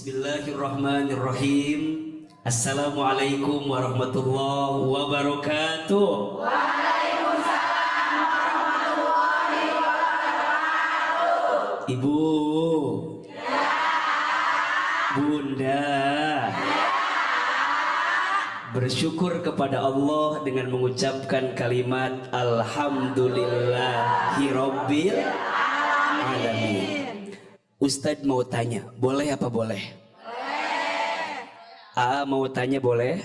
Bismillahirrahmanirrahim. Assalamualaikum warahmatullahi wabarakatuh. Waalaikumsalam warahmatullahi wabarakatuh. Ibu, Ya. Bunda, Ya. bersyukur kepada Allah dengan mengucapkan kalimat Alhamdulillahirabbil alamin. Ustadz mau tanya, boleh apa boleh? Boleh. Mau tanya boleh?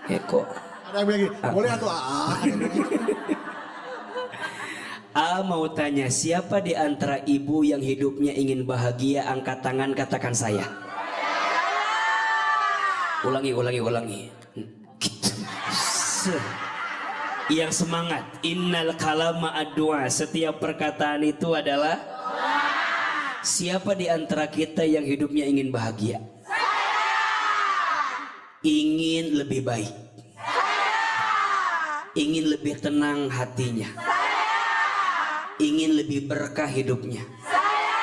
Boleh. Kok? Ada yang bilang gini, boleh atau Mau tanya, siapa di antara ibu yang hidupnya ingin bahagia? Angkat tangan, katakan saya. Ulangi. Yang semangat. Innal kalama ad-du'a. Setiap perkataan itu adalah doa. Siapa di antara kita yang hidupnya ingin bahagia? Saya. Ingin lebih baik. Saya. Ingin lebih tenang hatinya. Saya. Ingin lebih berkah hidupnya. Saya.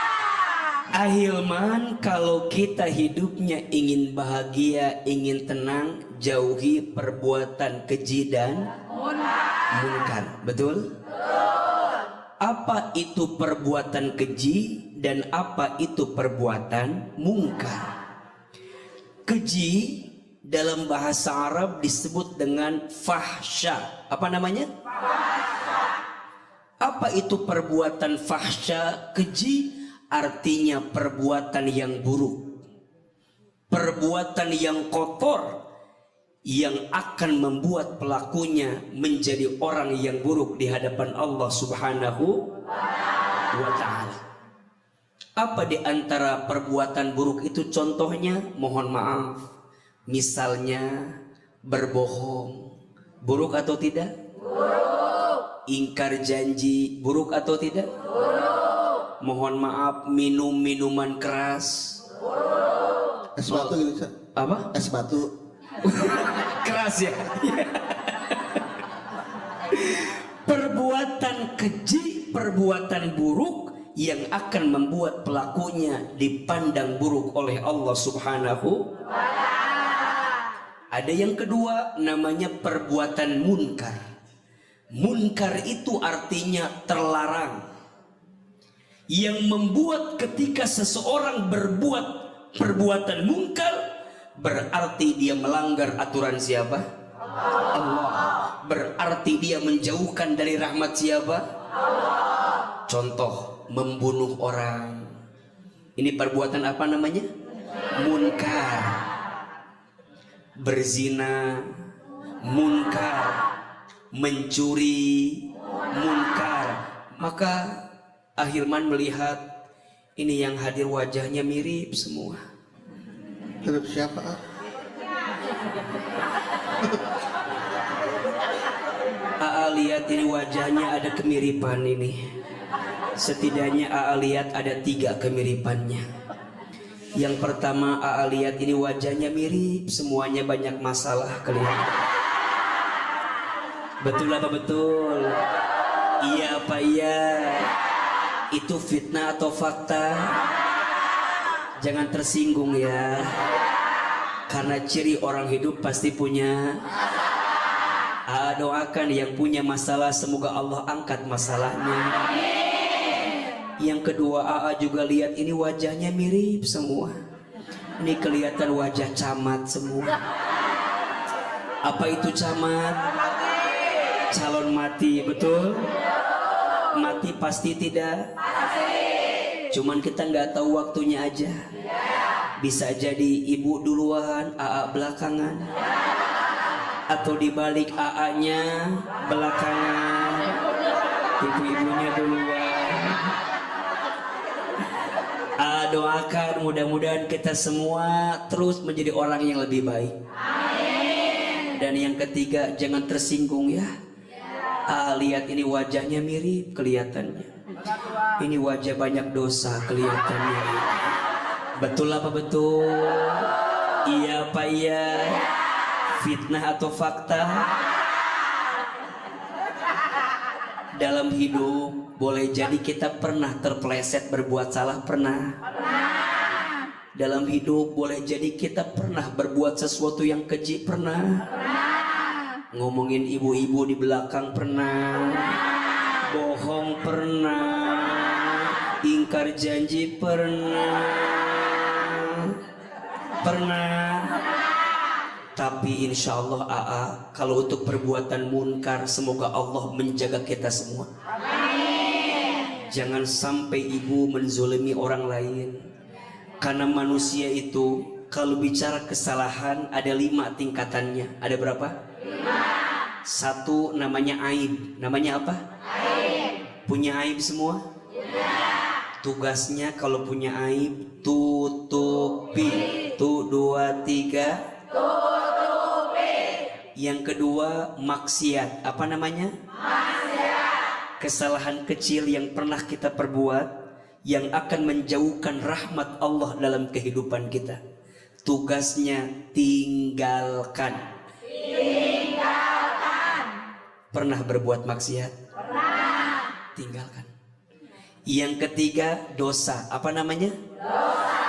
Ahilman, kalau kita hidupnya ingin bahagia, ingin tenang, jauhi perbuatan keji dan munkar. Betul? Betul. Apa itu perbuatan keji dan apa itu perbuatan munkar? Keji dalam bahasa Arab disebut dengan fahsya. Apa namanya? Fahsya. Apa itu perbuatan fahsya? Keji artinya perbuatan yang buruk, perbuatan yang kotor, yang akan membuat pelakunya menjadi orang yang buruk di hadapan Allah Subhanahu wa ta'ala. Apa di antara perbuatan buruk itu contohnya? Mohon maaf, misalnya berbohong, buruk atau tidak? Buruk. Ingkar janji, buruk atau tidak? Buruk. Mohon maaf, minum minuman keras, buruk. es batu gitu? Apa? Es batu. Keras ya. Perbuatan keji, perbuatan buruk yang akan membuat pelakunya dipandang buruk oleh Allah Subhanahu wa ta'ala. Ada yang kedua, namanya perbuatan munkar. Munkar itu artinya terlarang, yang membuat ketika seseorang berbuat perbuatan munkar berarti dia melanggar aturan siapa? Allah. Berarti dia menjauhkan dari rahmat siapa? Allah. Contoh, membunuh orang. Ini perbuatan apa namanya? Munkar. Berzina, munkar. Mencuri, munkar. Maka Ahilman melihat ini yang hadir wajahnya mirip semua. Terus siapa? Lihat ini wajahnya ada kemiripan ini. Setidaknya lihat ada 3 kemiripannya. Yang pertama lihat ini wajahnya mirip, semuanya banyak masalah kelihatan. Betul apa betul? Iya apa iya? Itu fitnah atau fakta? Jangan tersinggung ya. Karena ciri orang hidup pasti punya. Doakan yang punya masalah, semoga Allah angkat masalahnya. Yang kedua, juga lihat ini wajahnya mirip semua. Ini kelihatan wajah camat semua. Apa itu camat? Calon mati, betul? Mati pasti tidak? Cuman kita nggak tahu waktunya aja. Bisa jadi ibu duluan, belakangan, atau dibalik nya belakangan, ibu-ibunya duluan. Doakan mudah-mudahan kita semua terus menjadi orang yang lebih baik. Amin. Dan yang ketiga, jangan tersinggung ya. Lihat ini wajahnya mirip kelihatannya. Ini wajah banyak dosa kelihatannya. Betul apa betul? Iya apa iya? Fitnah atau fakta? Dalam hidup boleh jadi kita pernah terpeleset berbuat salah, pernah. Dalam hidup boleh jadi kita pernah berbuat sesuatu yang keji, pernah. Ngomongin ibu-ibu di belakang, pernah. Bohong, pernah. Ingkar janji, pernah. Tapi insya Allah AA, kalau untuk perbuatan munkar, semoga Allah menjaga kita semua. Jangan sampai ibu menzolimi orang lain. Karena manusia itu kalau bicara kesalahan ada 5 tingkatannya. Ada berapa? 5. 1 namanya aib. Namanya apa? Aib. Punya aib semua? Tugasnya kalau punya aib tutupi. 2, 3. Yang kedua maksiat. Apa namanya? Maksiat. Kesalahan kecil yang pernah kita perbuat yang akan menjauhkan rahmat Allah dalam kehidupan kita. Tugasnya tinggalkan. Pernah berbuat maksiat? Pernah. Tinggalkan. Yang ketiga dosa. Apa namanya? Dosa.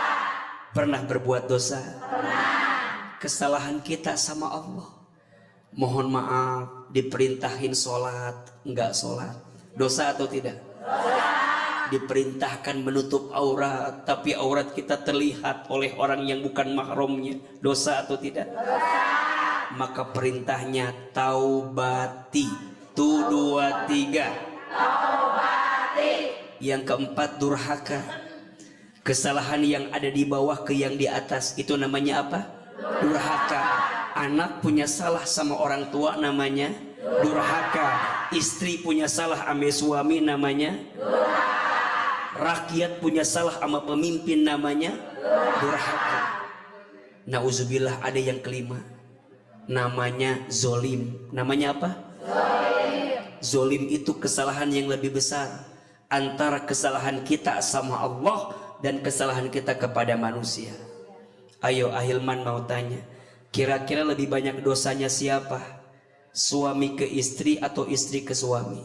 Pernah berbuat dosa? Pernah. Kesalahan kita sama Allah. Mohon maaf, diperintahin sholat, enggak sholat. Dosa atau tidak? Dosa. Diperintahkan menutup aurat, tapi aurat kita terlihat oleh orang yang bukan mahramnya. Dosa atau tidak? Dosa. Maka perintahnya taubati. 2, 3. Taubati. Yang keempat durhaka. Kesalahan yang ada di bawah ke yang di atas, itu namanya apa? Durhaka. Anak punya salah sama orang tua, namanya durhaka. Istri punya salah sama suami, namanya durhaka. Rakyat punya salah sama pemimpin, namanya durhaka. Nauzubillah, ada yang kelima, namanya zolim. Namanya apa? Zolim itu kesalahan yang lebih besar antara kesalahan kita sama Allah dan kesalahan kita kepada manusia. Ayo Ahilman mau tanya, kira-kira lebih banyak dosanya siapa? Suami ke istri atau istri ke suami?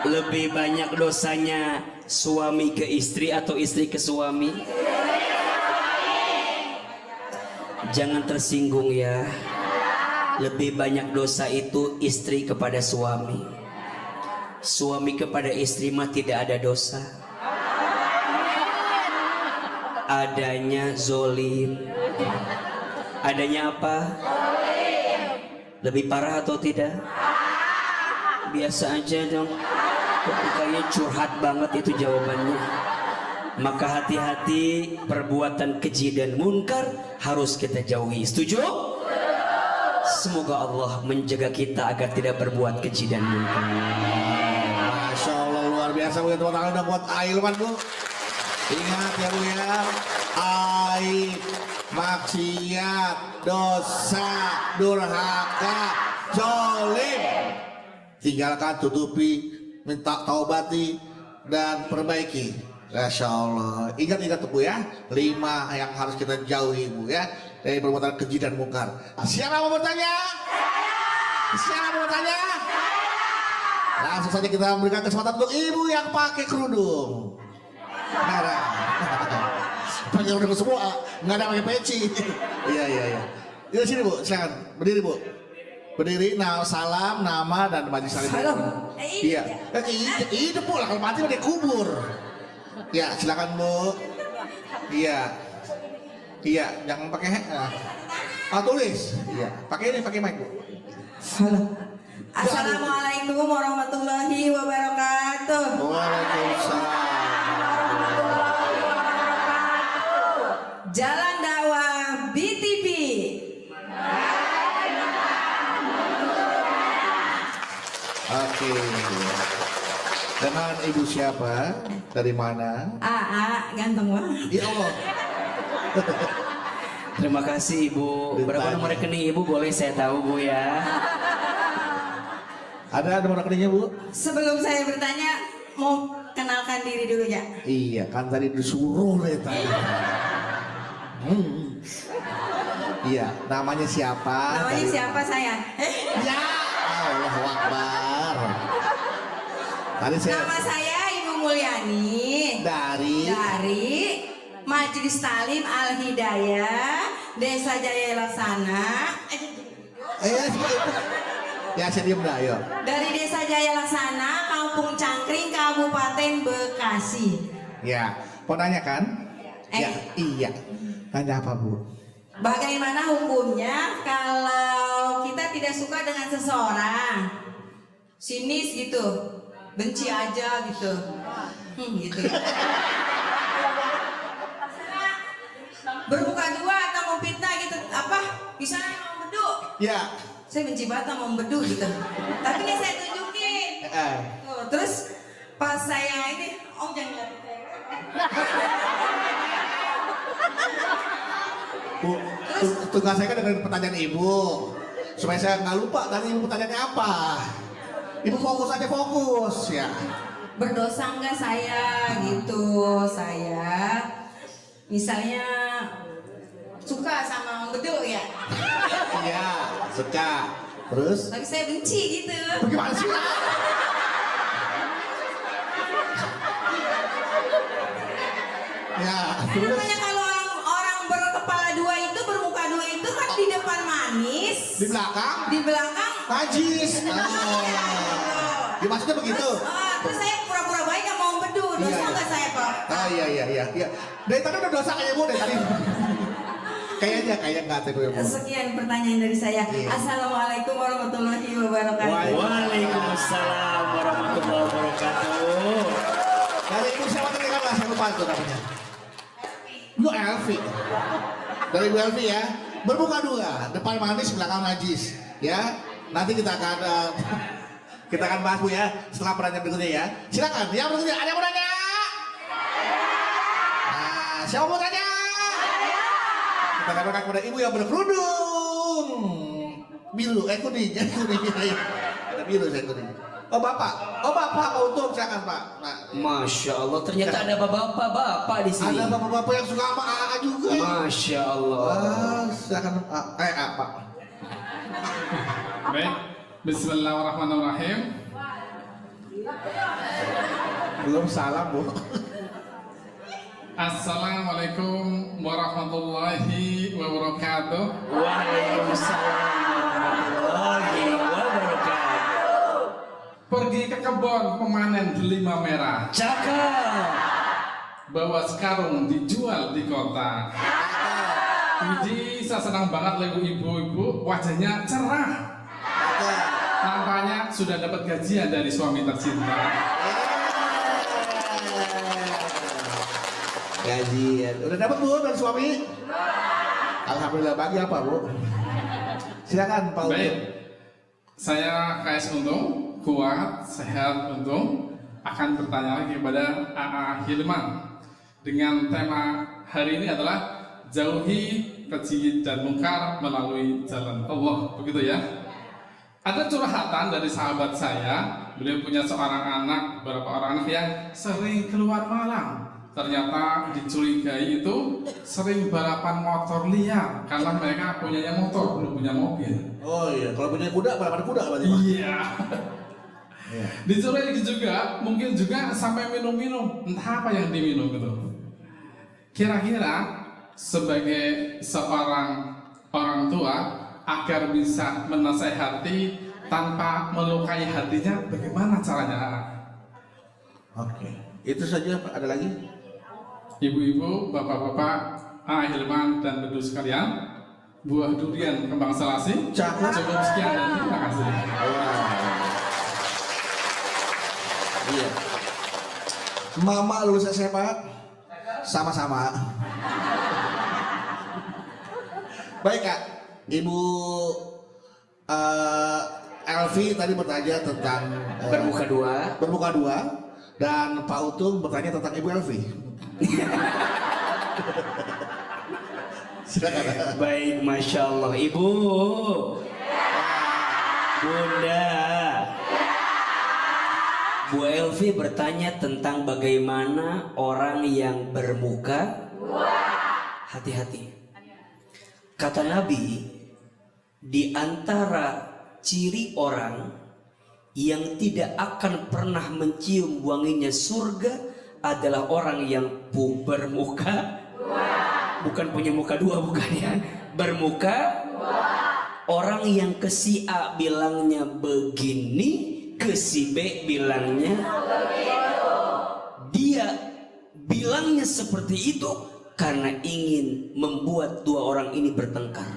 Lebih banyak dosanya suami ke istri atau istri ke suami? Jangan tersinggung ya. Lebih banyak dosa itu istri kepada suami. Suami kepada istri mah tidak ada dosa. Adanya zolim. Adanya apa? Lebih parah atau tidak? Biasa aja dong. Kayaknya curhat banget itu jawabannya. Maka hati-hati, perbuatan keji dan munkar harus kita jauhi. Setuju? Semoga Allah menjaga kita agar tidak berbuat keji dan munkar. Masya Allah, luar biasa Bu. Tepuk tangan dong buat Ahilman Bu. Ingat ya Bu ya, aib, maksiat, dosa, durhaka, zolim, tinggalkan, tutupi, minta taubati dan perbaiki. Masya Allah. Ingat-ingat Bu ya, 5 yang harus kita jauhi Bu ya, dari perbuatan keji dan mungkar. Siapa mau bertanya? Siapa mau bertanya? Langsung saja kita memberikan kesempatan untuk ibu yang pakai kerudung merah. Pakai kerudung semua, nggak ada pakai peci. Iya. Di sini Bu, silakan berdiri Bu. Berdiri, salam, nama dan baju salim. Salam. Iya. Hidup Bu lah, kalau mati udah dikubur. Ya, silakan Bu. Iya, jangan pakai tulis. Iya, pakai mic Bu. Halo. Assalamualaikum warahmatullahi wabarakatuh. Waalaikumsalam. Jalan dakwah BTV. Oke. Dengan ibu siapa? Dari mana? Ganteng banget. Ya Allah. Terima kasih Ibu. Berapa nomor rekening Ibu boleh saya tahu Bu ya? Ada nomor rekeningnya Bu? Sebelum saya bertanya, mau kenalkan diri dulu ya. Iya, kan tadi disuruh deh tadi. Iya, namanya siapa? Namanya Dari- siapa saya? Ya, Allahu Akbar. Tadi saya Nama saya Ibu Mulyani dari Majelis Talim Al Hidayah Desa Jaya Laksana. ya saya diem dah, yuk. Dari Desa Jaya Laksana, Kampung Cangkring, Kabupaten Bekasi. Ya, mau nanya kan? Ya, iya. Tanya apa, Bu? Bagaimana hukumnya kalau kita tidak suka dengan seseorang, sinis gitu, benci aja gitu, gitu. Bermuka dua atau mau fitnah gitu, apa? Misalnya mau bedu, Ya. saya benci banget sama membedu gitu. Tapi ini saya tunjukin. Tuh, terus pas saya ini, Om jangan lihat saya. Bu, tugas saya kan dengerin pertanyaan Ibu. Supaya saya nggak lupa tadi Ibu pertanyaannya apa. Ibu fokus aja, fokus ya. Berdosa nggak saya gitu, saya misalnya suka sama membedu ya, Iya, suka. Terus? tapi saya benci gitu. Bagaimana sih? Ya, terus? Namanya kalau orang berkepala dua itu, bermuka dua itu kan di depan manis, Di belakang? di belakang Najis. Ya, maksudnya begitu? terus saya pura-pura baik nggak mau membedu, dosa Iya, iya. nggak saya Pak? Iya. Dari tadi udah dosa kayak Bu dari tadi. Kayaknya nggak tuh Bu. Sekian pertanyaan dari saya. Iya. Assalamualaikum warahmatullahi wabarakatuh. Waalaikumsalam warahmatullahi wabarakatuh. Dari Ibu siapa tadi kan saya lupa tuh namanya. Bu Elvi. Dari Bu Elvi ya. Berbuka dua, depan manis, belakang najis. Ya. Nanti kita akan bahas Bu ya setelah pertanyaan berikutnya ya. Silakan. Yang berikutnya ada yang mau nanya? Nah, siapa mau nanya? Kita katakan kepada Ibu yang berkerudung biru, kuning, ayo. Ada biru saya kuning. Oh Bapak mau untung silakan Pak. Nah, Masya Allah, ternyata ada bapak-bapak di sini. ada bapak-bapak yang suka sama AA juga. Masya Allah. Silakan Pak. Baik, Bismillahirrahmanirrahim. Belum salam Bu. Assalamualaikum warahmatullahi wabarakatuh. Waalaikumsalam warahmatullahi wabarakatuh. Pergi ke kebun memanen delima merah, Cakep. bawa sekarung dijual di kota. Jadi saya senang banget lihat ibu-ibu, wajahnya cerah. Nampaknya sudah dapat gajian dari suami tercinta. Gajian. Udah dapat Bu dari suami? Alhamdulillah. Bagi apa Bu? Silakan Pak Baik, Untung. saya KS Untung, kuat, sehat Untung, akan bertanya lagi kepada AA Hilman dengan tema hari ini adalah jauhi keji dan mungkar melalui jalan Allah, begitu ya. Ada curhatan dari sahabat saya, beliau punya seorang anak, beberapa orang anak yang sering keluar malam. Ternyata dicurigai itu sering balapan motor liar karena mereka punya motor, belum punya mobil. Oh iya, kalau punya kuda balapan kuda berarti Pak. Iya. Dicurigai juga, mungkin juga sampai minum-minum, entah apa yang diminum gitu. Kira-kira sebagai seorang orang tua agar bisa menasehati tanpa melukai hatinya, bagaimana caranya? Oke. Itu saja Pak. Ada lagi? Ibu-ibu, bapak-bapak, Hilman dan bedu sekalian, buah durian kembang selasi. Cakep. Cukup sekian dan terima kasih. Iya. Mama lulus SMA sama-sama. Baik Kak, Ibu Elvi tadi bertanya tentang bermuka dua dan Pak Untung bertanya tentang Ibu Elvi. Silakan. Baik, Masya Allah. Ibu, Bunda, Bu Elvi bertanya tentang bagaimana orang yang bermuka. Hati-hati. Kata Nabi, di antara ciri orang yang tidak akan pernah mencium wanginya surga adalah orang yang bermuka dua. Bukan punya muka dua, bukan ya. Bermuka dua. Orang yang ke si A bilangnya begini, ke si B bilangnya begitu. Dia bilangnya seperti itu karena ingin membuat dua orang ini bertengkar.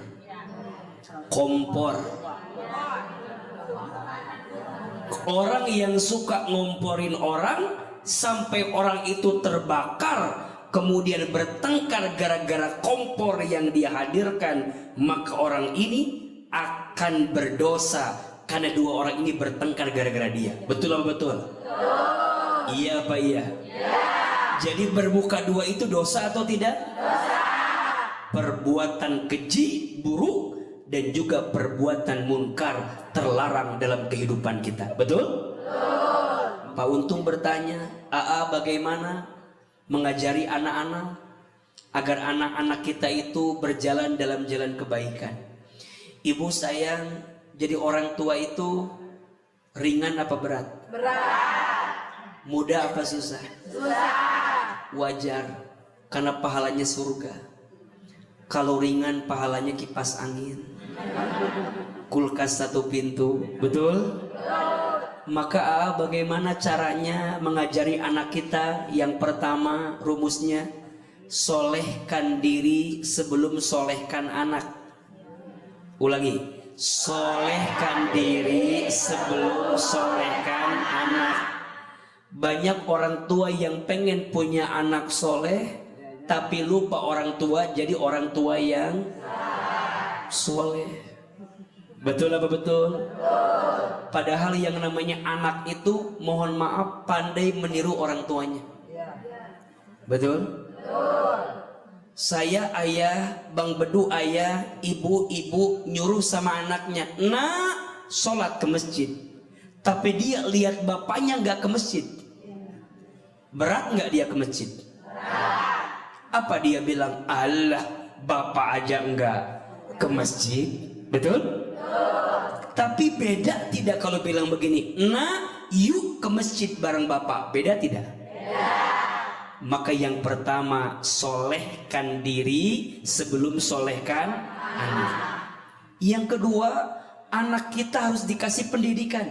Kompor. Orang yang suka ngomporin orang sampai orang itu terbakar, kemudian bertengkar gara-gara kompor yang dia hadirkan, maka orang ini akan berdosa karena dua orang ini bertengkar gara-gara dia. Betul apa betul? Iya apa iya? Jadi bermuka dua itu dosa atau tidak? Dosa. Perbuatan keji, buruk, dan juga perbuatan munkar terlarang dalam kehidupan kita. Betul? Betul. Pak Untung bertanya, AA bagaimana mengajari anak-anak agar anak-anak kita itu berjalan dalam jalan kebaikan? Ibu sayang, jadi orang tua itu ringan apa berat? Berat. Mudah apa susah? Susah. Wajar, karena pahalanya surga. Kalau ringan pahalanya kipas angin, kulkas satu pintu. Betul? Maka bagaimana caranya mengajari anak kita? Yang pertama rumusnya, solehkan diri sebelum solehkan anak. Ulangi, solehkan diri sebelum solehkan anak. Banyak orang tua yang pengen punya anak soleh, tapi lupa orang tua, jadi orang tua yang soleh. Betul apa betul? Padahal yang namanya anak itu, mohon maaf, pandai meniru orang tuanya. Betul? Saya ayah, Bang Bedu ayah, ibu nyuruh sama anaknya, nak sholat ke masjid. Tapi dia lihat bapaknya nggak ke masjid. Berat nggak dia ke masjid? Apa dia bilang? Allah, bapak aja enggak ke masjid. Betul? Tapi beda tidak kalau bilang begini, nah yuk ke masjid bareng bapak. Beda tidak? Maka yang pertama, solehkan diri sebelum solehkan anak. Yang kedua, anak kita harus dikasih pendidikan.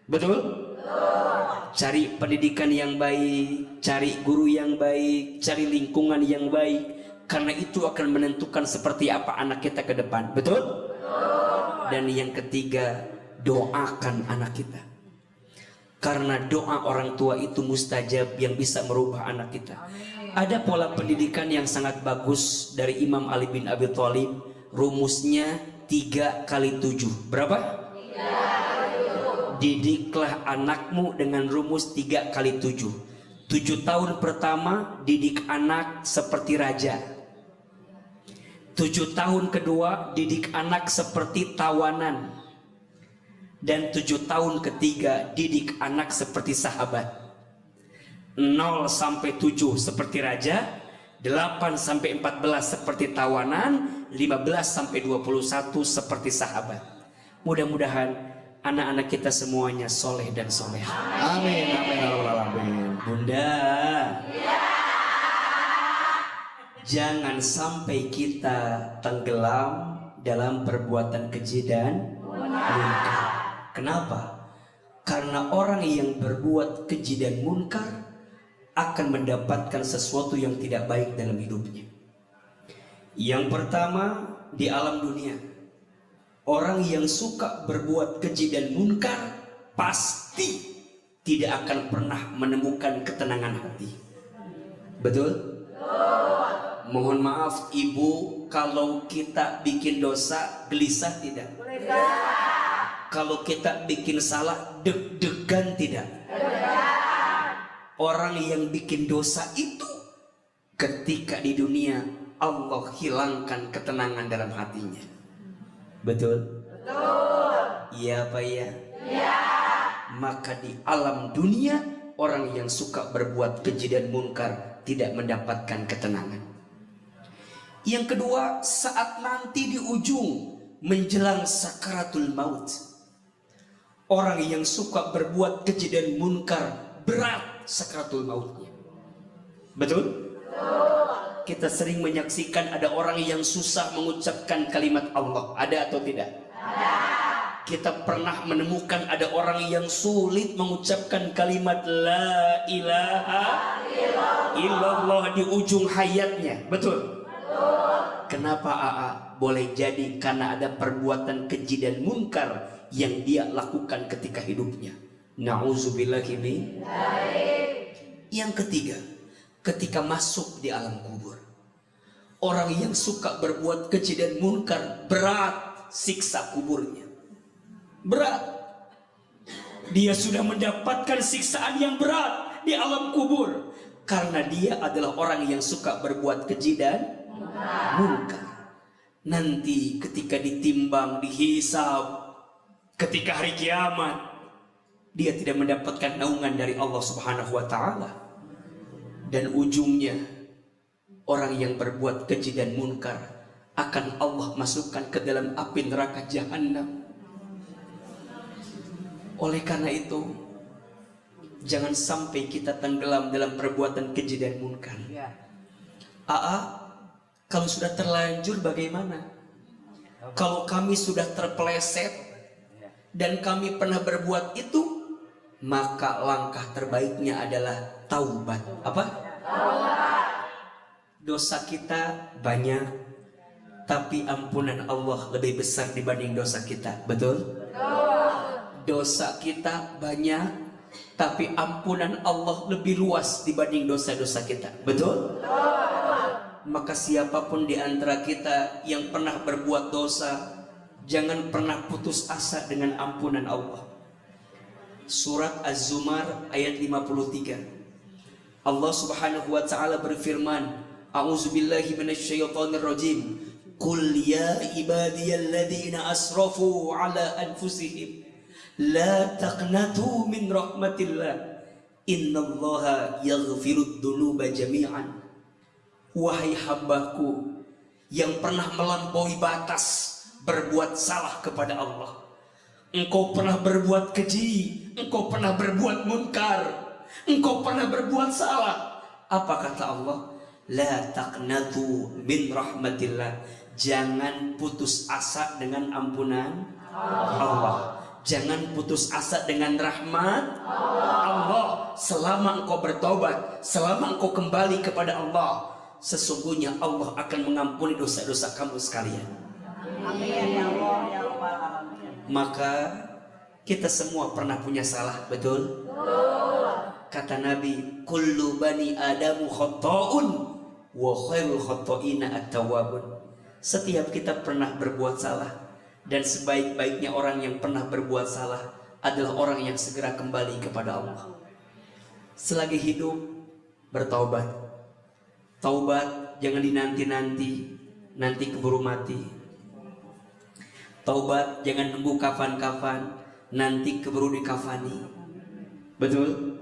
Betul? Cari pendidikan yang baik, cari guru yang baik, cari lingkungan yang baik, karena itu akan menentukan seperti apa anak kita ke depan. Betul? Dan yang ketiga, doakan anak kita, karena doa orang tua itu mustajab yang bisa merubah anak kita. Ada pola pendidikan yang sangat bagus dari Imam Ali bin Abi Thalib. Rumusnya 3x7. Berapa? 3x7. Didiklah anakmu dengan rumus 3x7. 7 tahun pertama didik anak seperti raja. 7 tahun kedua didik anak seperti tawanan. Dan 7 tahun ketiga didik anak seperti sahabat. 0 sampai 7 seperti raja, 8 sampai 14 seperti tawanan, 15 sampai 21 seperti sahabat. Mudah-mudahan anak-anak kita semuanya soleh dan soleh. Amin, amin, amin. Bunda, jangan sampai kita tenggelam dalam perbuatan keji dan munkar. Kenapa? Karena orang yang berbuat keji dan munkar akan mendapatkan sesuatu yang tidak baik dalam hidupnya. Yang pertama, di alam dunia, orang yang suka berbuat keji dan munkar pasti tidak akan pernah menemukan ketenangan hati. Betul? Mohon maaf ibu, kalau kita bikin dosa gelisah tidak? Kalau kita bikin salah deg-degan tidak? Orang yang bikin dosa itu ketika di dunia Allah hilangkan ketenangan dalam hatinya. Betul? Iya apa ya? Maka di alam dunia orang yang suka berbuat keji dan munkar tidak mendapatkan ketenangan. Yang kedua, saat nanti di ujung menjelang sakaratul maut, orang yang suka berbuat keji dan munkar berat sakaratul mautnya. Betul? Kita sering menyaksikan ada orang yang susah mengucapkan kalimat Allah. Ada atau tidak? Ada. Kita pernah menemukan ada orang yang sulit mengucapkan kalimat La ilaha illallah di ujung hayatnya. Betul? Kenapa AA? Boleh jadi karena ada perbuatan keji dan munkar yang dia lakukan ketika hidupnya. Na'udzubillahi min. Yang ketiga, ketika masuk di alam kubur, orang yang suka berbuat keji dan munkar berat siksa kuburnya. Berat. Dia sudah mendapatkan siksaan yang berat di alam kubur karena dia adalah orang yang suka berbuat keji dan munkar. Nanti ketika ditimbang, dihisab, ketika hari kiamat, dia tidak mendapatkan naungan dari Allah Subhanahu wa taala. Dan ujungnya orang yang berbuat keji dan munkar akan Allah masukkan ke dalam api neraka jahanam. Oleh karena itu, jangan sampai kita tenggelam dalam perbuatan keji dan munkar. AA, kalau sudah terlanjur bagaimana? Kalau kami sudah terpeleset dan kami pernah berbuat itu, maka langkah terbaiknya adalah taubat. Apa? Taubat. Dosa kita banyak, tapi ampunan Allah lebih besar dibanding dosa kita. Betul? Dosa kita banyak, tapi ampunan Allah lebih luas dibanding dosa-dosa kita. Betul? Maka siapapun di antara kita yang pernah berbuat dosa, jangan pernah putus asa dengan ampunan Allah. Surat Az-Zumar ayat 53. Allah Subhanahu wa taala berfirman, A'udzubillahi minasyaitonirrajim. Qul ya ibadiyalladzina asrafu ala anfusihim la taqnatu min rahmatillah. Innallaha yaghfirud dzunuba jami'an. Wahai hambaku yang pernah melampaui batas berbuat salah kepada Allah, engkau pernah berbuat keji, engkau pernah berbuat munkar, engkau pernah berbuat salah. Apa kata Allah? La taqnatu min rahmatillah. Jangan putus asa dengan ampunan Allah. Jangan putus asa dengan rahmat Allah. Selama engkau bertobat, selama engkau kembali kepada Allah, sesungguhnya Allah akan mengampuni dosa-dosa kamu sekalian. Maka kita semua pernah punya salah, betul? Kata Nabi, kullu bani adamu khata'un wa khairul khata'ina at-tawwabun. Setiap kita pernah berbuat salah, dan sebaik-baiknya orang yang pernah berbuat salah adalah orang yang segera kembali kepada Allah. Selagi hidup, bertaubat. Taubat jangan dinanti-nanti, nanti keburu mati. Taubat jangan nunggu kafan-kafan, nanti keburu dikafani. Betul?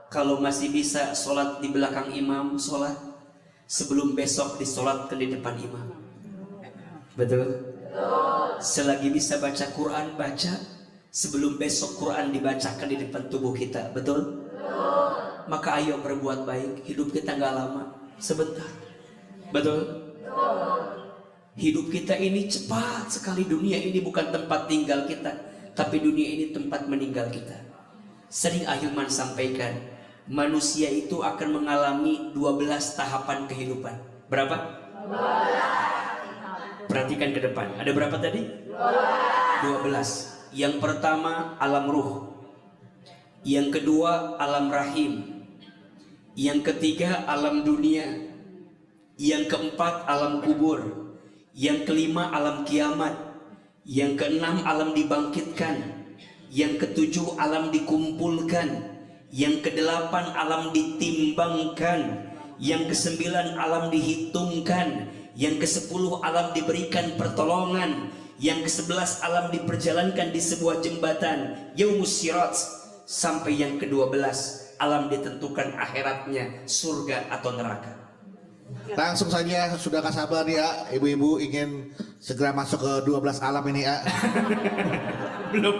Kalau masih bisa sholat di belakang imam, sholat. Sebelum besok disolatkan di depan imam. Betul? Selagi bisa baca Quran, baca. Sebelum besok Quran dibacakan di depan tubuh kita. Betul? Maka ayo berbuat baik. Hidup kita nggak lama, sebentar. Betul? Hidup kita ini cepat sekali. Dunia ini bukan tempat tinggal kita, tapi dunia ini tempat meninggal kita. Sering Ahilman sampaikan, manusia itu akan mengalami 12 tahapan kehidupan. Berapa? 12. Perhatikan ke depan. Ada berapa tadi? 12. Yang pertama alam ruh. Yang kedua alam rahim. Yang ketiga alam dunia. Yang keempat alam kubur. Yang kelima alam kiamat. Yang keenam alam dibangkitkan. Yang ketujuh alam dikumpulkan. Yang kedelapan alam ditimbangkan. Yang kesembilan alam dihitungkan. Yang kesepuluh alam diberikan pertolongan. Yang ke-11 alam diperjalankan di sebuah jembatan Yaumus Sirat. Sampai yang ke-12 alam ditentukan akhiratnya, surga atau neraka. Langsung saja sudah gak sabar ya, ibu-ibu ingin segera masuk ke 12 alam ini ya. Belum.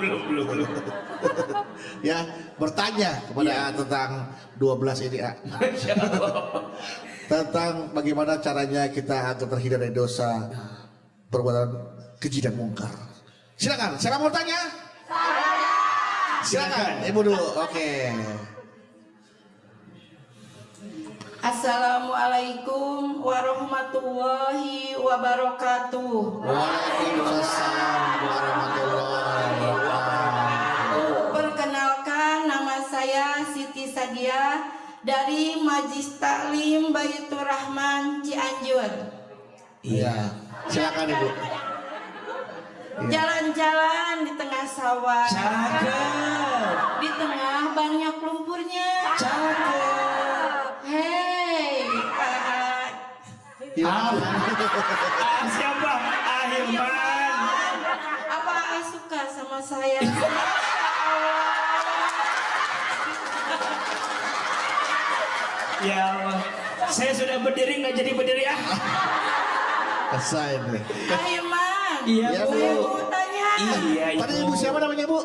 Ya, bertanya kepada tentang 12 ini ya. Tentang bagaimana caranya kita agar terhindar dari dosa perbuatan keji dan mungkar. Silakan, siapa mau tanya? Silakan, ibu dulu. Oke. Assalamualaikum warahmatullahi wabarakatuh. Waalaikumsalam warahmatullahi wabarakatuh. Perkenalkan, nama saya Siti Sadia dari Majlis Taklim Baitur Rahman Cianjur. Iya. Silakan ibu. Jalan-jalan di tengah sawah, Cakep. di tengah banyak lumpurnya. Cakep. Hei, Siapa? Ahilman. apa suka sama saya? Ya Allah. Saya sudah berdiri nggak jadi berdiri ah. Kesain nih. Ahilman, Iya, Ya, Bu. saya mau tanya. Iya, Tadi ibu siapa namanya bu?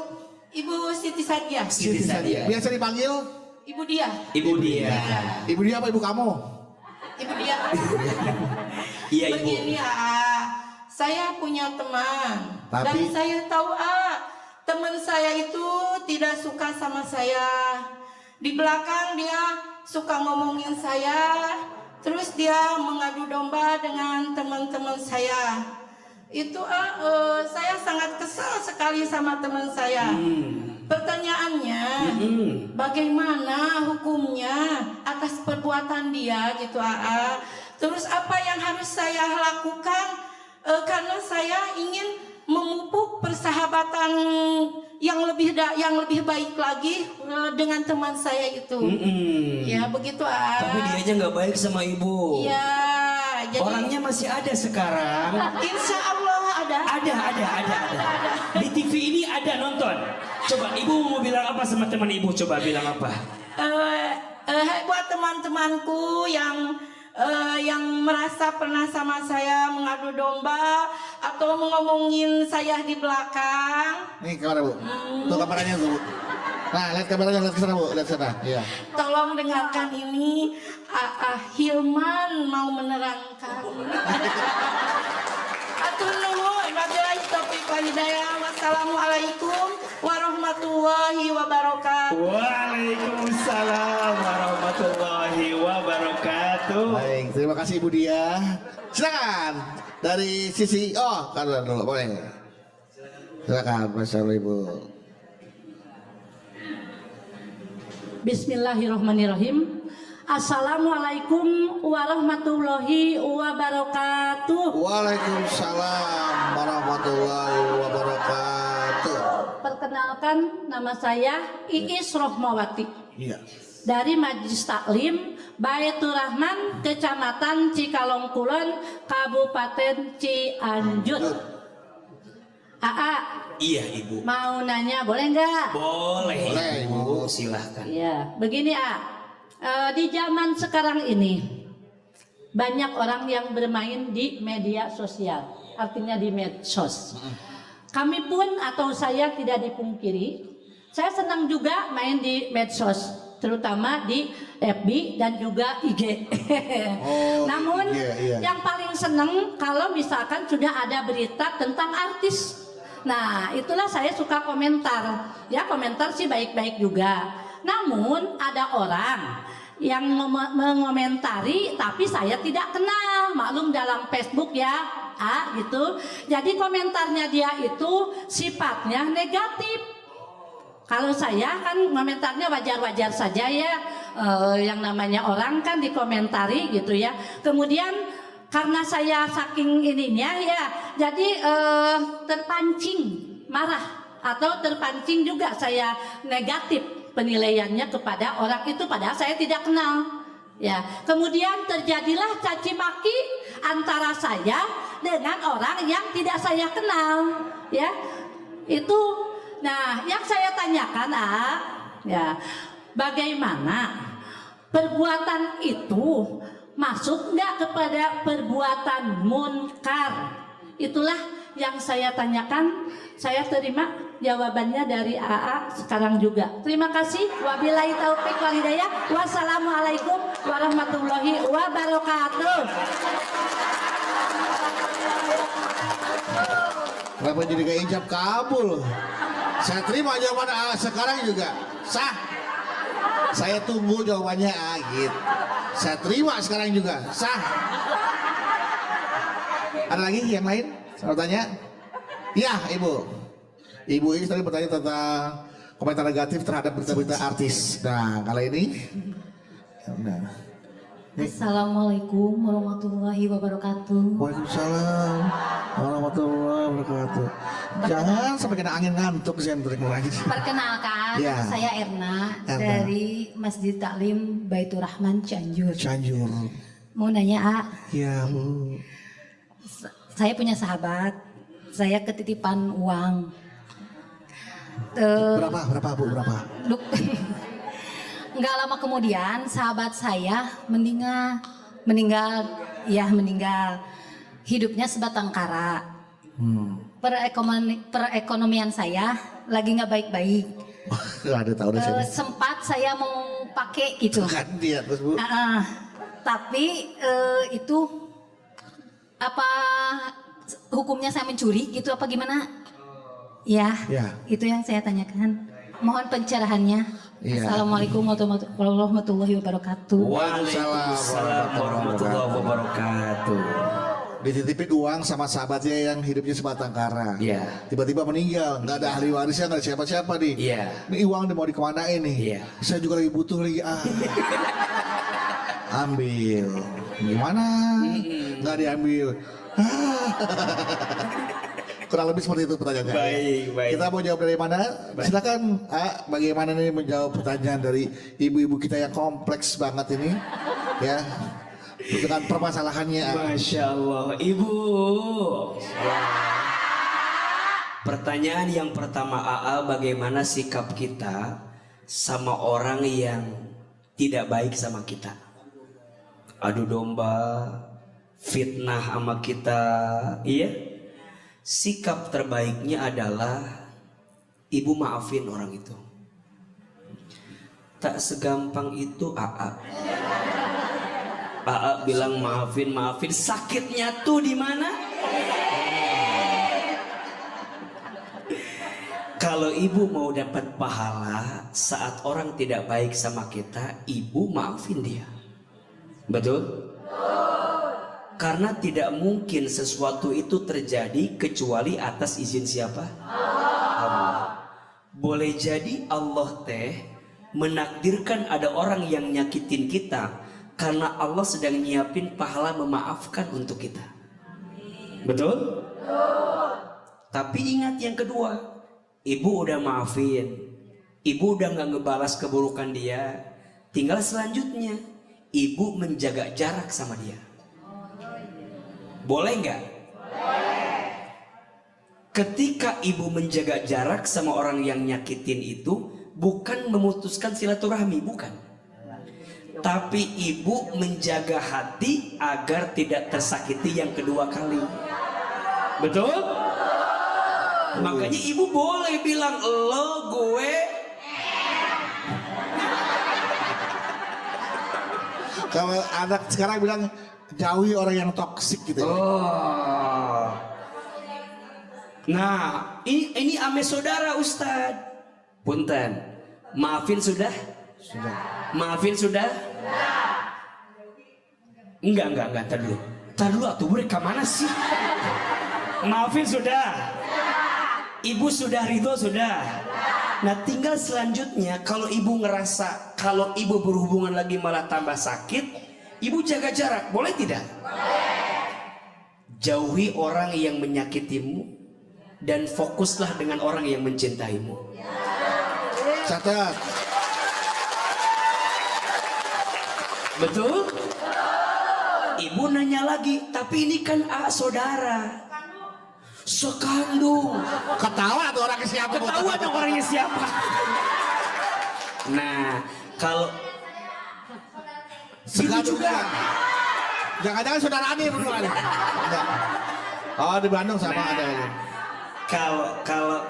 Ibu Siti Sadia, Siti Sadia. Biasa dipanggil ibu dia, Ibu dia. ibu dia apa ibu kamu? ibu dia. Iya, Ibu. Begini saya punya teman dan Tapi- saya tahu teman saya itu tidak suka sama saya. Di belakang dia suka ngomongin saya, terus dia mengadu domba dengan teman-teman saya. Itu saya sangat kesal sekali sama teman saya. Pertanyaannya, bagaimana hukumnya atas perbuatan dia gitu Terus apa yang harus saya lakukan? Karena saya ingin memupuk persahabatan yang lebih baik lagi dengan teman saya itu. Ya begitu Tapi dia aja nggak baik sama ibu. Ya, jadi Orangnya masih ada sekarang. insya Allah ada. Ada. Di TV ini ada nonton. Coba ibu mau bilang apa sama teman ibu? Coba bilang apa? Buat teman-temanku yang merasa pernah sama saya mengadu domba atau ngomongin saya di belakang, Nih kamera bu. Tuh kameranya bu. Nah lihat kameranya, lihat ke sana bu, lihat sana. Iya. tolong dengarkan ini. Hilman mau menerangkan. Atur nuhun, wabillahi taufiq wal hidayah. Wassalamualaikum warahmatullahi wabarakatuh. Waalaikumsalam warahmatullahi wabarakatuh. Baik, terima kasih ibu dia. Silakan dari sisi kan dulu boleh. Silakan Masya Allah ibu. Bismillahirrahmanirrahim. Assalamualaikum warahmatullahi wabarakatuh. Waalaikumsalam warahmatullahi wabarakatuh. Perkenalkan, nama saya Iis Rohmawati Iya. dari Majlis Taklim Baitur Rahman, Kecamatan Cikalong Kulon, Kabupaten Cianjur. Iya ibu. Mau nanya boleh nggak? Boleh Boleh, ibu. Silahkan. Ya, begini di zaman sekarang ini banyak orang yang bermain di media sosial, artinya di medsos. Kami pun atau saya tidak dipungkiri, saya senang juga main di medsos, terutama di FB dan juga IG. Namun iya. yang paling senang kalau misalkan sudah ada berita tentang artis. Nah, itulah saya suka komentar. Ya, komentar sih baik-baik juga. Namun ada orang yang mengomentari tapi saya tidak kenal. Maklum dalam Facebook ya, gitu. Jadi komentarnya dia itu sifatnya negatif. Kalau saya kan komentarnya wajar-wajar saja ya. Yang namanya orang kan dikomentari gitu ya. Kemudian karena saya saking ininya ya, jadi terpancing marah atau terpancing juga saya negatif penilaiannya kepada orang itu padahal saya tidak kenal. Ya, kemudian terjadilah caci maki antara saya dengan orang yang tidak saya kenal. Ya, itu. Nah, yang saya tanyakan, ya, bagaimana perbuatan itu masuk nggak kepada perbuatan munkar? Itulah yang saya tanyakan. Saya terima jawabannya dari AA sekarang juga. Terima kasih. Wabillahi taufiq wal hidayah. Wassalamualaikum warahmatullahi wabarakatuh. Kenapa jadi kayak ijab kabul? Saya terima jawaban A sekarang juga. Sah. Saya tunggu jawabannya A gitu. Saya terima sekarang juga. Sah. Ada lagi yang lain? Saya tanya. Ya, Ibu. Ibu ini tadi bertanya tentang komentar negatif terhadap berita-berita artis. Nah, kali ini. Nah. Assalamualaikum warahmatullahi wabarakatuh. Waalaikumsalam warahmatullahi wabarakatuh. Jangan sampai kena angin ngantuk sentrik lagi. Perkenalkan, Ya. saya Erna, Erna. dari Masjid Taklim Baitur Rahman Cianjur. Cianjur. Mau nanya, A, Ya, Bu. saya punya sahabat, saya ketitipan uang. Berapa Bu? Berapa? Nggak lama kemudian sahabat saya meninggal. Hidupnya sebatang kara. Perekonomian saya lagi nggak baik-baik. Ada tahu deh saya. Sempat saya mau pakai gitu. Kan dia terus Bu. Tapi itu apa hukumnya saya mencuri gitu apa gimana? Ya, Ya. itu yang saya tanyakan. Mohon pencerahannya. Ya. Assalamualaikum warahmatullahi wabarakatuh. Waalaikumsalam warahmatullahi wabarakatuh. Dititipin uang sama sahabatnya yang hidupnya sebatang kara. Iya. Tiba-tiba meninggal, nggak ada ahli warisnya, nggak ada siapa-siapa nih. Iya. Ini uang mau dikemanain nih? Iya. Saya juga lagi butuh lagi. Ambil. Gimana? Nggak diambil. Kurang lebih seperti itu pertanyaannya. Baik. Kita mau jawab dari mana? Silakan, bagaimana nih menjawab pertanyaan dari ibu-ibu kita yang kompleks banget ini, ya, dengan permasalahannya. Masya Allah, Ibu. Pertanyaan yang pertama AA, bagaimana sikap kita sama orang yang tidak baik sama kita? Adu domba, fitnah sama kita, iya? Sikap terbaiknya adalah Ibu maafin orang itu. Tak segampang itu AA. AA bilang maafin, sakitnya tuh di mana? Kalau ibu mau dapat pahala saat orang tidak baik sama kita, ibu maafin dia. Betul? Karena tidak mungkin sesuatu itu terjadi kecuali atas izin siapa? Allah. Boleh jadi Allah teh menakdirkan ada orang yang nyakitin kita karena Allah sedang nyiapin pahala memaafkan untuk kita. Betul? Tapi ingat yang kedua, ibu udah maafin, ibu udah gak ngebalas keburukan dia. Tinggal selanjutnya, ibu menjaga jarak sama dia. Boleh nggak? Ketika ibu menjaga jarak sama orang yang nyakitin itu, bukan memutuskan silaturahmi, bukan. Tapi ibu menjaga hati agar tidak tersakiti yang kedua kali. Betul? Makanya ibu boleh bilang, lo gue. Kalau anak sekarang bilang jauhi orang yang toksik gitu. Oh. Nah, ini ame saudara Ustad. Punten. Maafin sudah? Sudah. Maafin sudah? Enggak, tar dulu. Tar dulu atuh mereka mana sih? Maafin sudah? Ibu sudah ridho sudah? Nah, tinggal selanjutnya kalau ibu ngerasa kalau ibu berhubungan lagi malah tambah sakit, ibu jaga jarak, boleh tidak? Jauhi orang yang menyakitimu dan fokuslah dengan orang yang mencintaimu. Catat. Betul? Ibu nanya lagi, tapi ini kan saudara. Sekandung. Ketawa tuh orangnya siapa? Ketahuan dong orangnya siapa. Nah, kalau Sekandung juga. Jangan-jangan saudara Adi berdua nih. Enggak. Oh di Bandung sama ada lagi.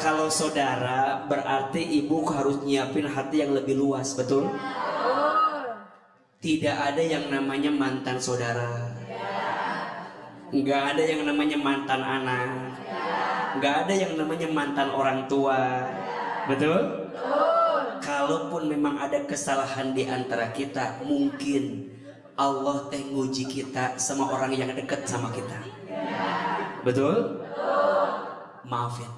Kalau saudara berarti ibu harus nyiapin hati yang lebih luas, betul? Tidak ada yang namanya mantan saudara. Nggak ada yang namanya mantan anak. Nggak ada yang namanya mantan orang tua. Betul? Kalaupun memang ada kesalahan di antara kita, mungkin Allah teh nguji kita sama orang yang dekat sama kita. Betul? Maafin.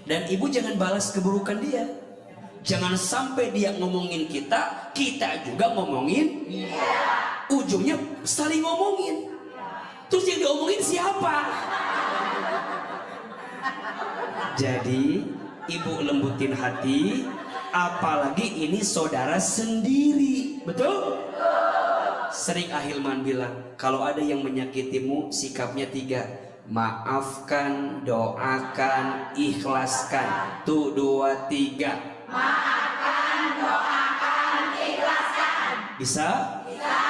Dan ibu jangan balas keburukan dia. Jangan sampai dia ngomongin kita, kita juga ngomongin. Ujungnya saling ngomongin. Terus yang diomongin siapa? Jadi ibu lembutin hati, apalagi ini saudara sendiri. Betul? Sering Ahilman bilang, kalau ada yang menyakitimu, sikapnya 3. Maafkan, doakan, ikhlaskan. Tuh 2, 3. Maafkan, doakan, ikhlaskan. Bisa? Bisa.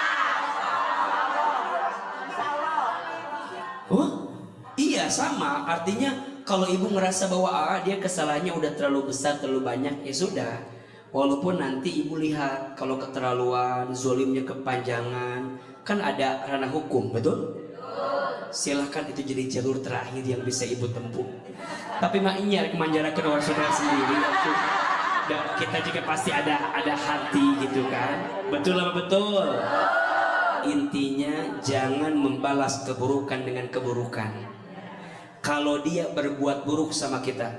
Oh, iya sama. Artinya kalau ibu ngerasa bahwa dia kesalahannya udah terlalu besar, terlalu banyak, ya sudah. Walaupun nanti ibu lihat kalau keterlaluan, zolimnya kepanjangan, kan ada ranah hukum, betul? Silahkan itu jadi jalur terakhir yang bisa ibu tempuh. Tapi maknya kemanjara kedua saudara sendiri. Dan kita juga pasti ada hati gitu kan. Betul apa betul? Intinya jangan membalas keburukan dengan keburukan. Kalau dia berbuat buruk sama kita,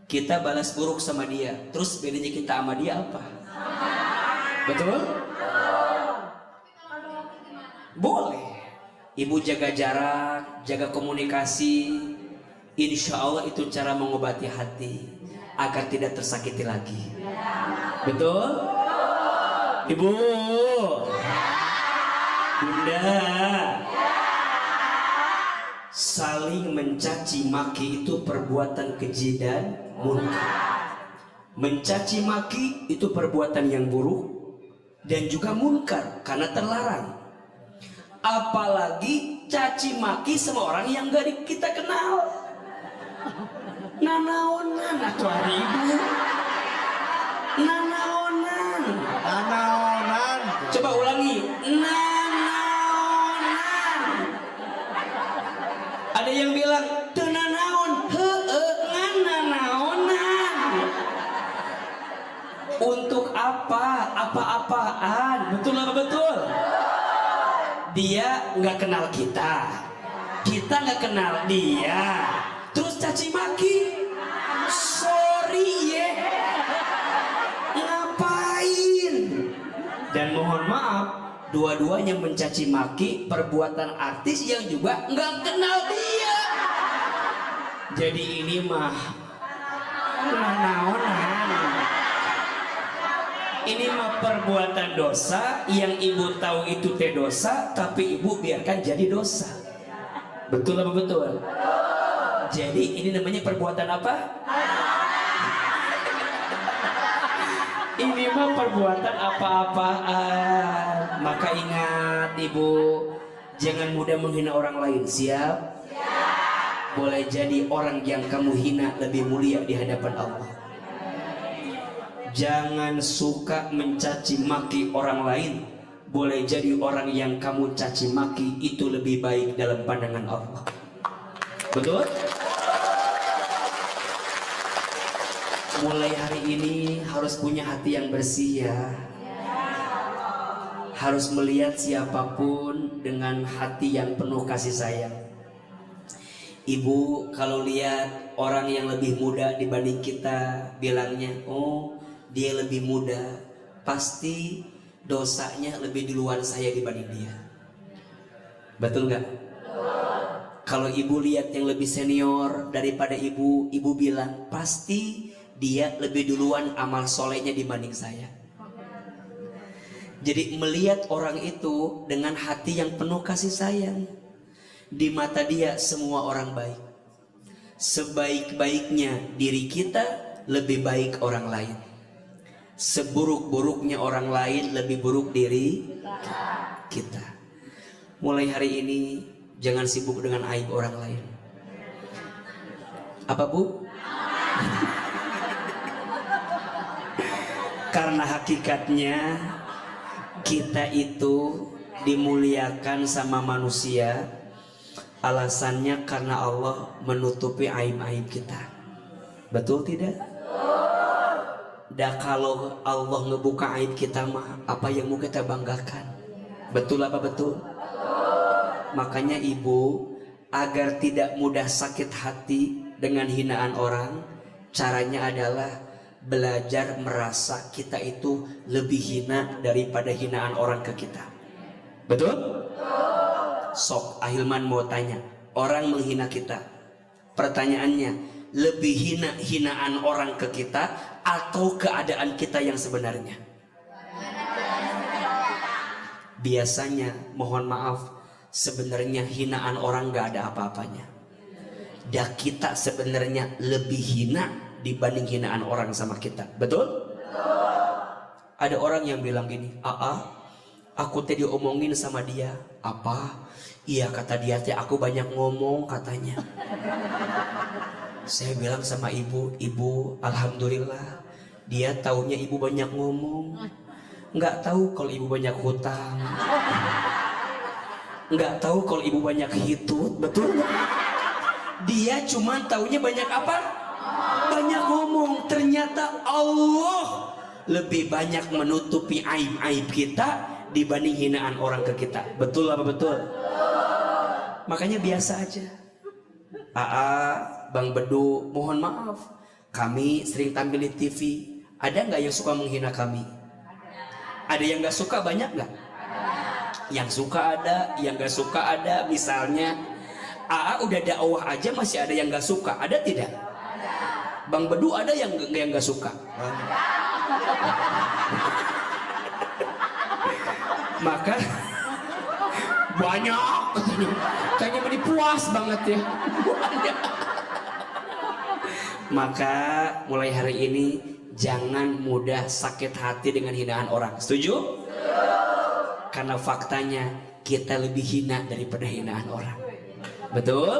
kita balas buruk sama dia. Terus bedanya kita sama dia apa? Betul? Boleh. Ibu jaga jarak, jaga komunikasi. Insya Allah itu cara mengobati hati agar tidak tersakiti lagi. Betul? Ibu, Bunda, saling mencaci maki itu perbuatan keji dan munkar. Mencaci maki itu perbuatan yang buruk dan juga munkar karena terlarang. Apalagi caci maki sama orang yang gak kita kenal. Nanaonan atau hari ibu. Nanaonan. Nanaonan. Coba ulangi. Nanaonan. Ada yang bilang teu nanaon, heueuh ngan nanaonan. Untuk apa? Apa-apaan? Betul apa betul? Dia nggak kenal kita nggak kenal dia, terus caci maki. Sorry ya, ngapain? Dan mohon maaf, dua-duanya mencaci maki perbuatan artis yang juga nggak kenal dia. Jadi ini mah naonan. Ini mah perbuatan dosa yang ibu tahu itu teh dosa, tapi ibu biarkan jadi dosa. Betul apa betul? Jadi ini namanya perbuatan apa? Ini mah perbuatan apa-apaan. Maka ingat ibu, jangan mudah menghina orang lain. Siap? Boleh jadi orang yang kamu hina lebih mulia di hadapan Allah. Jangan suka mencaci maki orang lain. Boleh jadi orang yang kamu caci maki itu lebih baik dalam pandangan Allah. Betul? Mulai hari ini harus punya hati yang bersih ya. Harus melihat siapapun dengan hati yang penuh kasih sayang. Ibu kalau lihat orang yang lebih muda dibanding kita, bilangnya, oh dia lebih muda, pasti dosanya lebih duluan saya dibanding dia. Betul nggak? Kalau ibu lihat yang lebih senior daripada ibu, ibu bilang pasti dia lebih duluan amal solehnya dibanding saya. Jadi melihat orang itu dengan hati yang penuh kasih sayang. Di mata dia semua orang baik. Sebaik-baiknya diri kita, lebih baik orang lain. Seburuk-buruknya orang lain, lebih buruk diri kita. mulai hari ini jangan sibuk dengan aib orang lain. Apa Bu? Karena hakikatnya kita itu dimuliakan sama manusia, alasannya karena Allah menutupi aib-aib kita. Betul tidak? Dan kalau Allah ngebuka aib kita mah, apa yang mau kita banggakan? Betul apa betul? Makanya ibu, agar tidak mudah sakit hati dengan hinaan orang, caranya adalah belajar merasa kita itu lebih hina daripada hinaan orang ke kita. Betul? Sok Ahilman mau tanya, orang menghina kita, pertanyaannya, lebih hina hinaan orang ke kita atau keadaan kita yang sebenarnya? Biasanya, mohon maaf, sebenarnya hinaan orang gak ada apa-apanya. Dan kita sebenarnya lebih hina dibanding hinaan orang sama kita. Betul? Ada orang yang bilang gini, aku tadi omongin sama dia. Apa? Iya kata dia, aku banyak ngomong katanya. Saya bilang sama ibu, alhamdulillah dia taunya ibu banyak ngomong. Nggak tahu kalau ibu banyak hutang. Nggak tahu kalau ibu banyak hitut, betul? Dia cuma taunya banyak apa? Banyak ngomong. Ternyata Allah lebih banyak menutupi aib-aib kita dibanding hinaan orang ke kita. Betul apa betul? Makanya biasa aja. Bang Bedu, mohon maaf, kami sering tampil di TV. Ada nggak yang suka menghina kami? Ada yang nggak suka, banyak nggak? Yang suka ada, yang nggak suka ada. Misalnya udah dakwah aja masih ada yang nggak suka, ada tidak? Bang Bedu ada yang nggak suka? Maka banyak, kayaknya meni puas banget ya. Maka mulai hari ini jangan mudah sakit hati dengan hinaan orang. Setuju? Karena faktanya kita lebih hina daripada hinaan orang. Betul?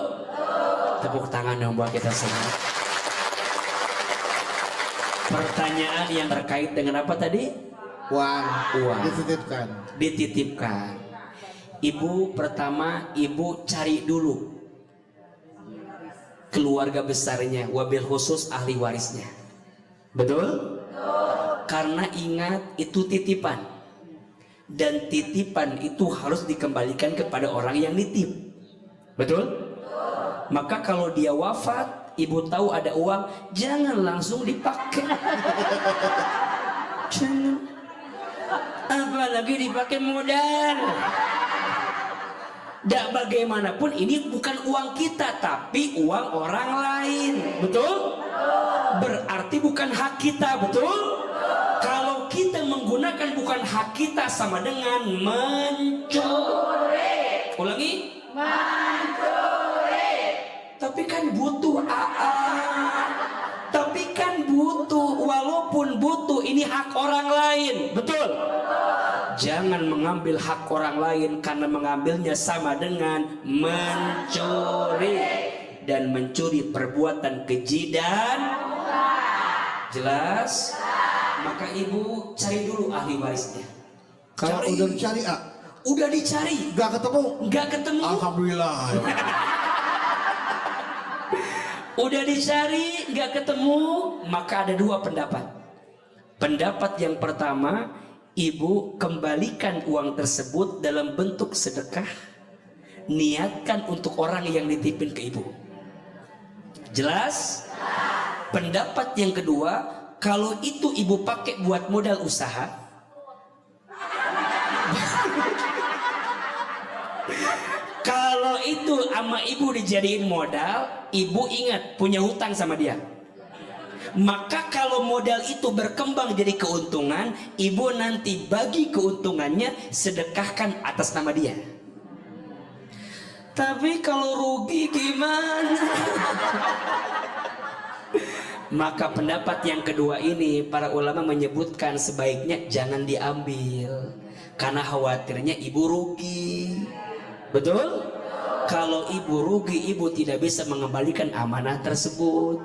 Tepuk tangan dong buat kita semua. Pertanyaan yang terkait dengan apa tadi? Uang. Dititipkan. Dititipkan. Ibu pertama, ibu cari dulu keluarga besarnya, wabil khusus ahli warisnya. Betul? Karena ingat itu titipan. Dan titipan itu harus dikembalikan kepada orang yang nitip. Betul? Maka kalau dia wafat, ibu tahu ada uang, jangan langsung dipakai. Jangan. Apalagi dipakai modal. Dan bagaimanapun ini bukan uang kita, tapi uang orang lain. Betul? Berarti bukan hak kita, betul? Kalau kita menggunakan bukan hak kita, sama dengan mencuri. Ulangi? Mencuri. Tapi kan butuh Tapi kan butuh, walaupun butuh, ini hak orang lain. Betul? Jangan mengambil hak orang lain, karena mengambilnya sama dengan mencuri. Dan mencuri perbuatan keji dan jelas. Maka ibu cari dulu ahli warisnya. Kalau udah dicari, udah dicari, nggak ketemu. Alhamdulillah. Udah dicari, nggak ketemu, maka ada dua pendapat. Pendapat yang pertama, ibu kembalikan uang tersebut dalam bentuk sedekah, niatkan untuk orang yang ditipin ke ibu. Jelas? Pendapat yang kedua, kalau itu ibu pakai buat modal usaha, kalau itu sama ibu dijadiin modal, ibu ingat punya hutang sama dia. Maka kalau modal itu berkembang jadi keuntungan, ibu nanti bagi keuntungannya, sedekahkan atas nama dia. Tapi kalau rugi gimana? Maka pendapat yang kedua ini, para ulama menyebutkan sebaiknya jangan diambil, karena khawatirnya ibu rugi. Betul? Kalau ibu rugi, ibu tidak bisa mengembalikan amanah tersebut.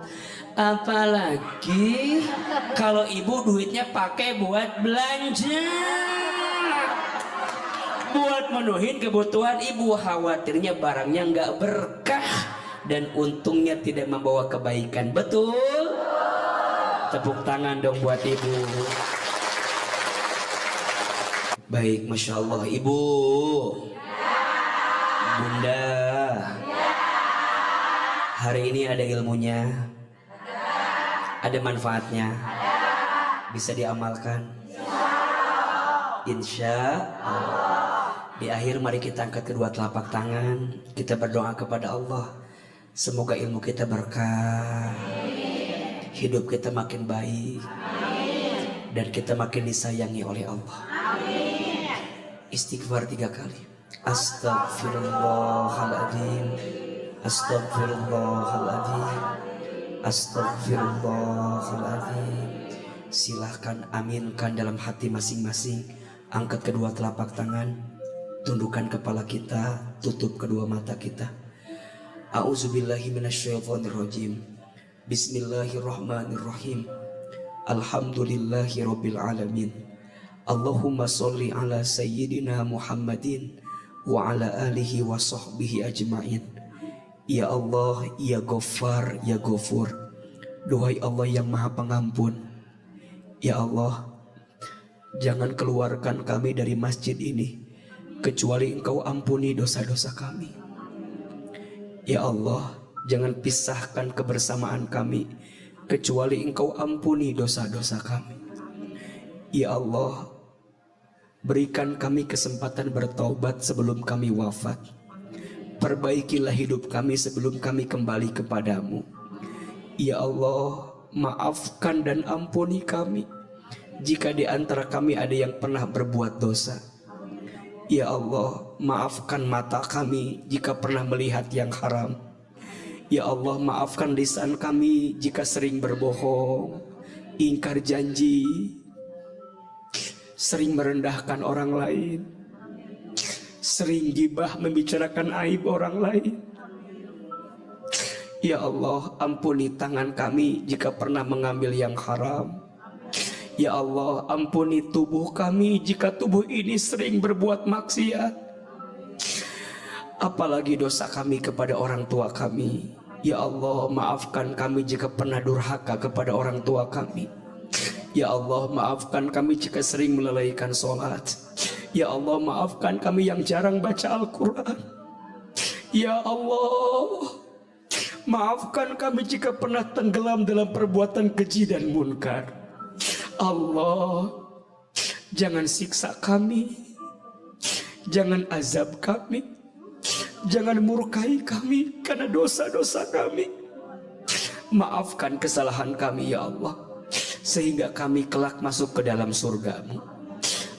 Apalagi kalau ibu duitnya pakai buat belanja, buat menuhin kebutuhan ibu, khawatirnya barangnya nggak berkah dan untungnya tidak membawa kebaikan. Betul? Tepuk tangan dong buat ibu. Baik, Masya Allah. Ibu, Bunda, hari ini ada ilmunya, ada manfaatnya, bisa diamalkan. Insya Allah. Di akhir mari kita angkat kedua telapak tangan, kita berdoa kepada Allah. Semoga ilmu kita berkah, hidup kita makin baik, dan kita makin disayangi oleh Allah. Istighfar 3 kali. Astaghfirullahaladzim, astaghfirullahaladzim, astaghfirullahaladzim. Silahkan aminkan dalam hati masing-masing. Angkat kedua telapak tangan, tundukkan kepala kita, tutup kedua mata kita. A'udzubillahi minasyaitonirrajim. Bismillahirrahmanirrahim. Alhamdulillahirabbil alamin. Allahumma sholli ala sayyidina Muhammadin wa ala alihi wa sahbihi ajma'in. Ya Allah, ya Ghaffar, ya Ghafur. Duhai Allah yang Maha Pengampun, ya Allah, jangan keluarkan kami dari masjid ini kecuali Engkau ampuni dosa-dosa kami. Ya Allah, jangan pisahkan kebersamaan kami kecuali Engkau ampuni dosa-dosa kami. Ya Allah, berikan kami kesempatan bertaubat sebelum kami wafat. Perbaikilah hidup kami sebelum kami kembali kepadamu. Ya Allah, maafkan dan ampuni kami jika di antara kami ada yang pernah berbuat dosa. Ya Allah, maafkan mata kami jika pernah melihat yang haram. Ya Allah, maafkan lisan kami jika sering berbohong, ingkar janji, sering merendahkan orang lain, sering gibah membicarakan aib orang lain. Ya Allah, ampuni tangan kami jika pernah mengambil yang haram. Ya Allah, ampuni tubuh kami jika tubuh ini sering berbuat maksiat. Apalagi dosa kami kepada orang tua kami. Ya Allah, maafkan kami jika pernah durhaka kepada orang tua kami. Ya Allah, maafkan kami jika sering melalaikan sholat. Ya Allah, maafkan kami yang jarang baca Al-Quran. Ya Allah, maafkan kami jika pernah tenggelam dalam perbuatan keji dan munkar. Allah, jangan siksa kami, jangan azab kami, jangan murkai kami karena dosa-dosa kami. Maafkan kesalahan kami ya Allah, sehingga kami kelak masuk ke dalam surga-Mu.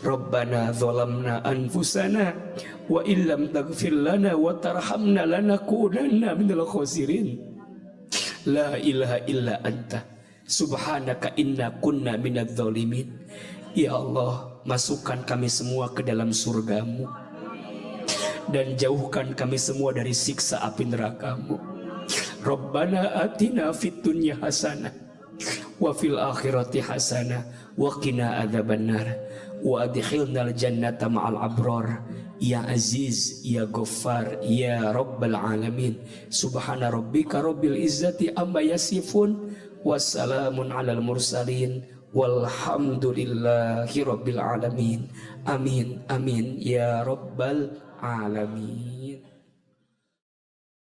Rabbana zalamna anfusana wa illam taghfir lana wa tarhamna lanakunanna minal khasirin. La ilaha illa anta subhanaka inna kunna minadz zalimin. Ya Allah, masukkan kami semua ke dalam surga-Mu dan jauhkan kami semua dari siksa api neraka-Mu. Rabbana atina fid dunya hasanah wa fil akhirati hasanah wa qina adzabannar wa adkhilnal jannata ma'al abrar. Ya Aziz, Ya Ghaffar, Ya Rabbal Alamin. Subhana rabbika rabbil izzati amma yasifun, wassalamun alal mursalin, walhamdulillahi rabbil alamin. Amin, amin, Ya Rabbal Alamin.